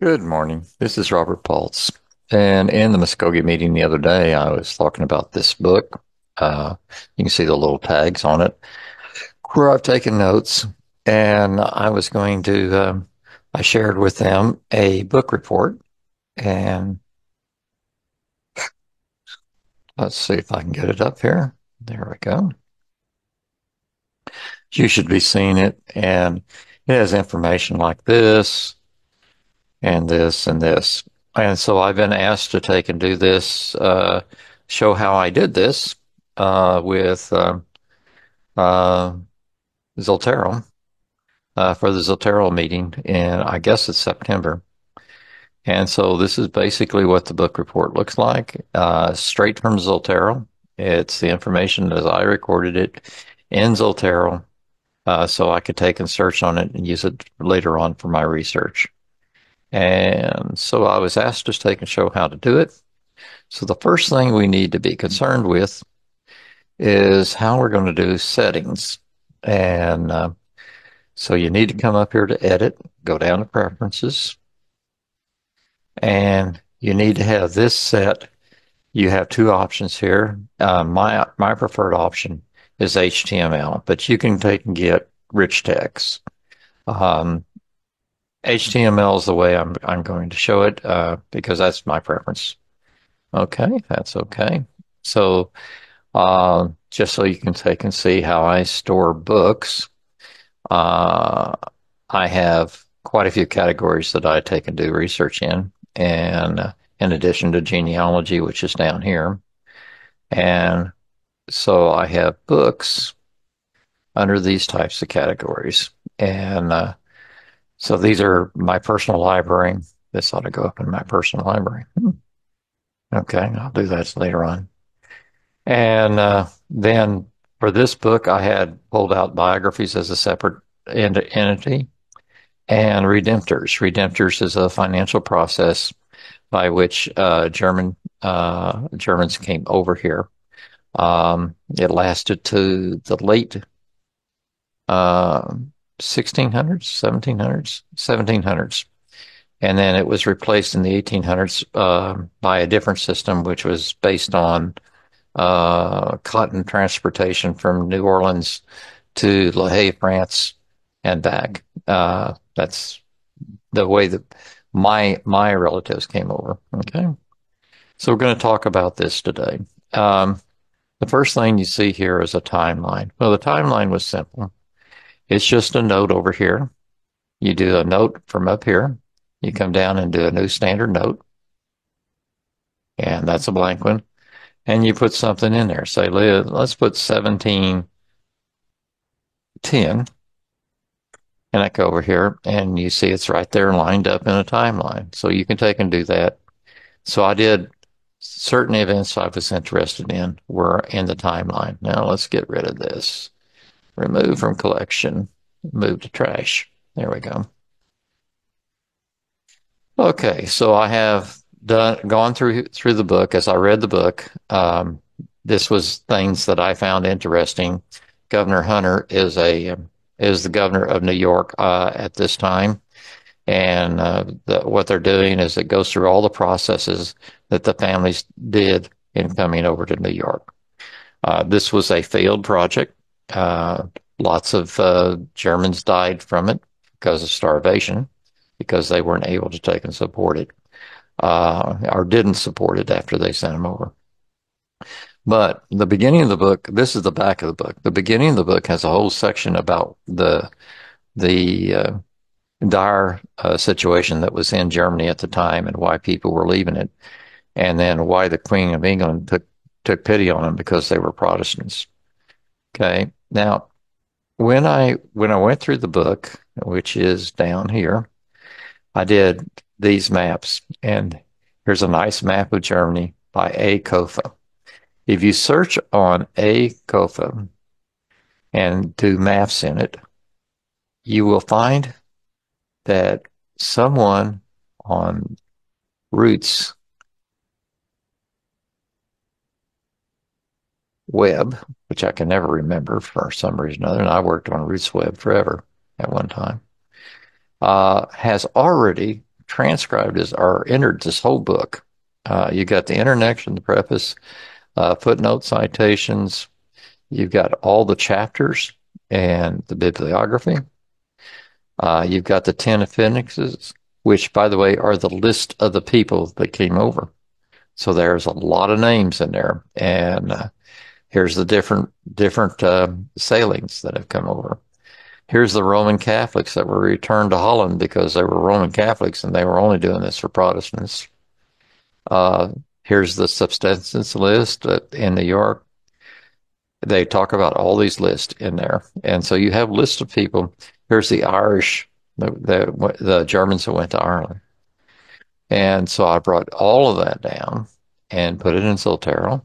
Good morning. This is Robert Paltz. And in the Muskogee meeting the other day, I was talking about this book. You can see the little tags on it where I've taken notes. And I was going to, I shared with them a book report. And let's see if I can get it up here. There we go. You should be seeing it. And it has information like this and this and this. And so I've been asked to take and do this, show how I did this with uh, Zotero for the Zotero meeting, and I guess it's September. And so this is basically what the book report looks like, straight from Zotero. It's the information as I recorded it in Zotero, so I could take and search on it and use it later on for my research. And so I was asked to take and show how to do it. So the first thing we need to be concerned with is how we're going to do settings. And so you need to come up here to edit, go down to preferences, and you need to have this set. You have two options here. My preferred option is HTML, but you can take and get rich text. Um, HTML is the way I'm going to show it because that's my preference. Okay, that's okay. So just so you can take and see how I store books, uh, I have quite a few categories that I take and do research in, and in addition to genealogy, which is down here. And so I have books under these types of categories. And so these are my personal library. This ought to go up in my personal library. Okay, I'll do that later on. And then for this book, I had pulled out biographies as a separate entity and redemptors. Redemptors is a financial process by which Germans came over here. It lasted to the late 1600s, 1700s, 1700s. And then it was replaced in the 1800s by a different system, which was based on cotton transportation from New Orleans to La Haye, France, and back. That's the way that my relatives came over. Okay, so we're going to talk about this today. The first thing you see here is a timeline. Well, the timeline was simple. It's just a note over here. You do a note from up here. You come down and do a new standard note, and that's a blank one. And you put something in there. Say, let's put 1710. And I go over here and you see it's right there lined up in a timeline. So you can take and do that. So I did certain events I was interested in were in the timeline. Now let's get rid of this. Remove from collection, move to trash. There we go. Okay, so I have gone through the book as I read the book. This was things that I found interesting. Governor Hunter is the governor of New York at this time, and what they're doing is it goes through all the processes that the families did in coming over to New York. This was a failed project. Uh, Lots of Germans died from it because of starvation, because they weren't able to take and support it, or didn't support it after they sent them over. But the beginning of the book, this is the back of the book. The beginning of the book has a whole section about the dire situation that was in Germany at the time and why people were leaving it, and then why the Queen of England took pity on them because they were Protestants. Okay, now when I went through the book, which is down here, I did these maps, and here's a nice map of Germany by A. Kofa. If you search on A. Kofa and do maps in it, you will find that someone on Roots Web, which I can never remember for some reason or other, and I worked on Roots Web forever at one time, has already transcribed or entered this whole book. You got the introduction, the preface, footnote citations. You've got all the chapters and the bibliography. You've got the 10 appendixes, which, by the way, are the list of the people that came over. So there's a lot of names in there, and here's the different sailings that have come over. Here's the Roman Catholics that were returned to Holland because they were Roman Catholics and they were only doing this for Protestants. Here's the subsistence list in New York. They talk about all these lists in there. And so you have lists of people. Here's the Irish, the Germans that went to Ireland. And so I brought all of that down and put it in Zotero.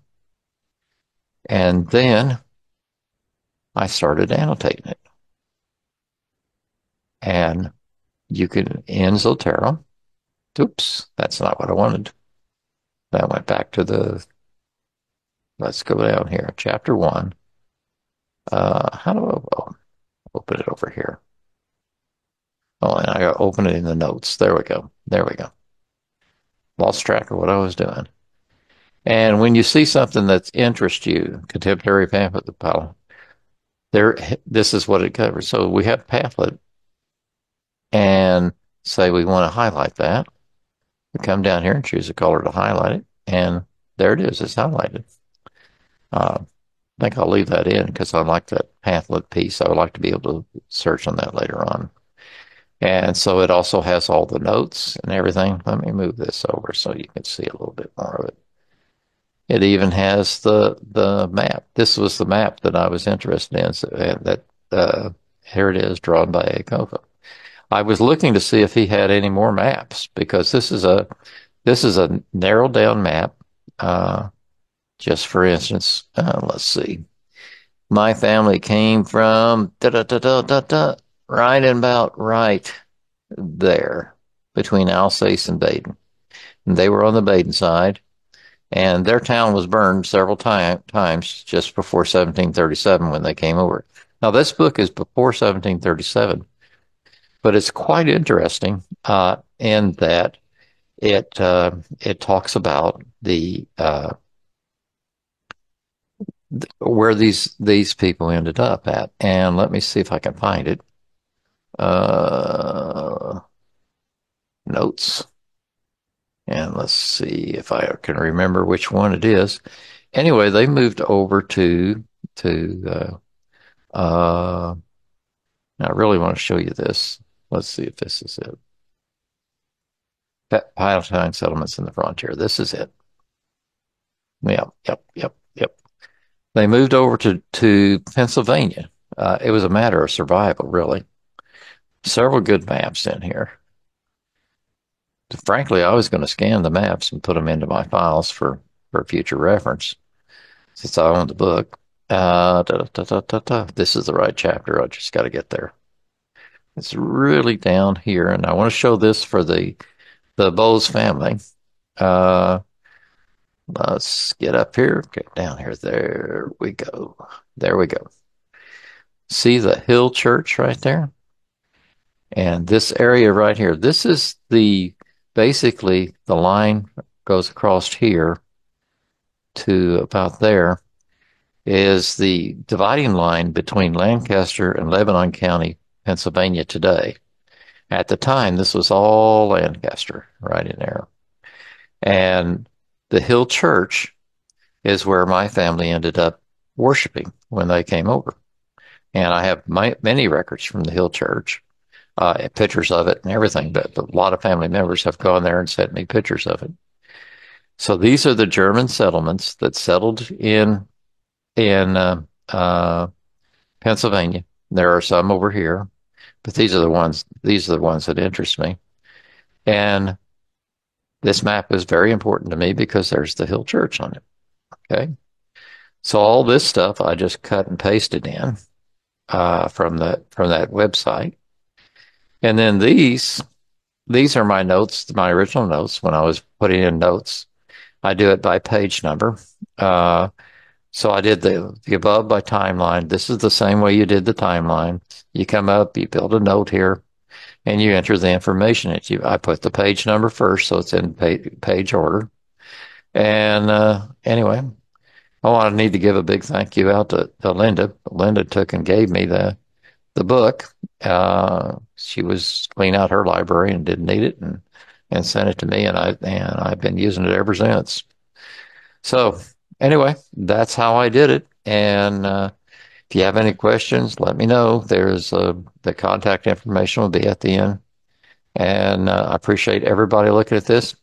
And then I started annotating it. And you can, in Zotero, oops, that's not what I wanted. That went back to let's go down here, chapter 1. How do I open it over here? Oh, and I got to open it in the notes. There we go. There we go. Lost track of what I was doing. And when you see something that interests you, contemporary pamphlet, this is what it covers. So we have pamphlet and say we want to highlight that. We come down here and choose a color to highlight it. And there it is. It's highlighted. I think I'll leave that in because I like that pamphlet piece. I would like to be able to search on that later on. And so it also has all the notes and everything. Let me move this over so you can see a little bit more of it. It even has the map. This was the map that I was interested in. So here it is, drawn by Akofa. I was looking to see if he had any more maps because this is a narrowed down map. Just for instance, let's see. My family came from right there between Alsace and Baden. And they were on the Baden side, and their town was burned several times just before 1737 when they came over. Now, this book is before 1737, but it's quite interesting in that it talks about where these people ended up at. And let me see if I can find it. Notes. And let's see if I can remember which one it is. Anyway, they moved over to I really want to show you this. Let's see if this is it. Palatine settlements in the frontier. This is it. Yep. They moved over to Pennsylvania. It was a matter of survival, really. Several good maps in here. Frankly, I was going to scan the maps and put them into my files for future reference, since I own the book. This is the right chapter. I just got to get there. It's really down here, and I want to show this for the Bowes family. Let's get up here, get down here. There we go. There we go. See the Hill Church right there? And this area right here, this is basically the line goes across here to about there, is the dividing line between Lancaster and Lebanon County, Pennsylvania today. At the time, this was all Lancaster right in there. And the Hill Church is where my family ended up worshiping when they came over. And I have many records from the Hill Church, pictures of it and everything, but a lot of family members have gone there and sent me pictures of it. So these are the German settlements that settled in Pennsylvania. There are some over here, but these are the ones that interest me. And this map is very important to me because there's the Hill Church on it. Okay. So all this stuff I just cut and pasted in from that website. And then these are my notes, my original notes when I was putting in notes. I do it by page number. So I did the above by timeline. This is the same way you did the timeline. You come up, you build a note here. and you enter the information that I put the page number first, so it's in page order. And anyway, oh, I need to give a big thank you out to Linda. Linda took and gave me the book. She was cleaning out her library and didn't need it, and sent it to me, and I've been using it ever since. So anyway, that's how I did it. And if you have any questions, let me know. There's the contact information will be at the end. And I appreciate everybody looking at this.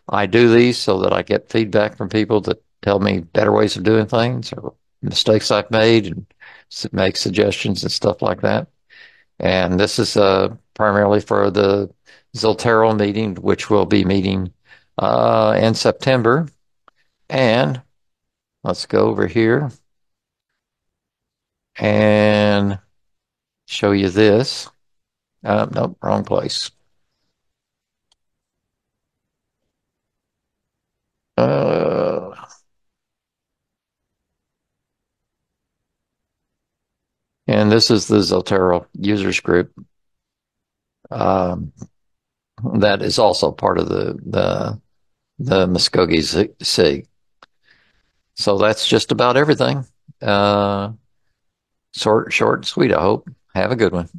I do these so that I get feedback from people that tell me better ways of doing things or mistakes I've made and make suggestions and stuff like that. And this is primarily for the Zotero meeting, which will be meeting in September. And let's go over here and show you this. Nope, wrong place. Uh, and this is the Zotero users group. That is also part of the Muskogee SIG. So that's just about everything. Short and sweet, I hope. Have a good one.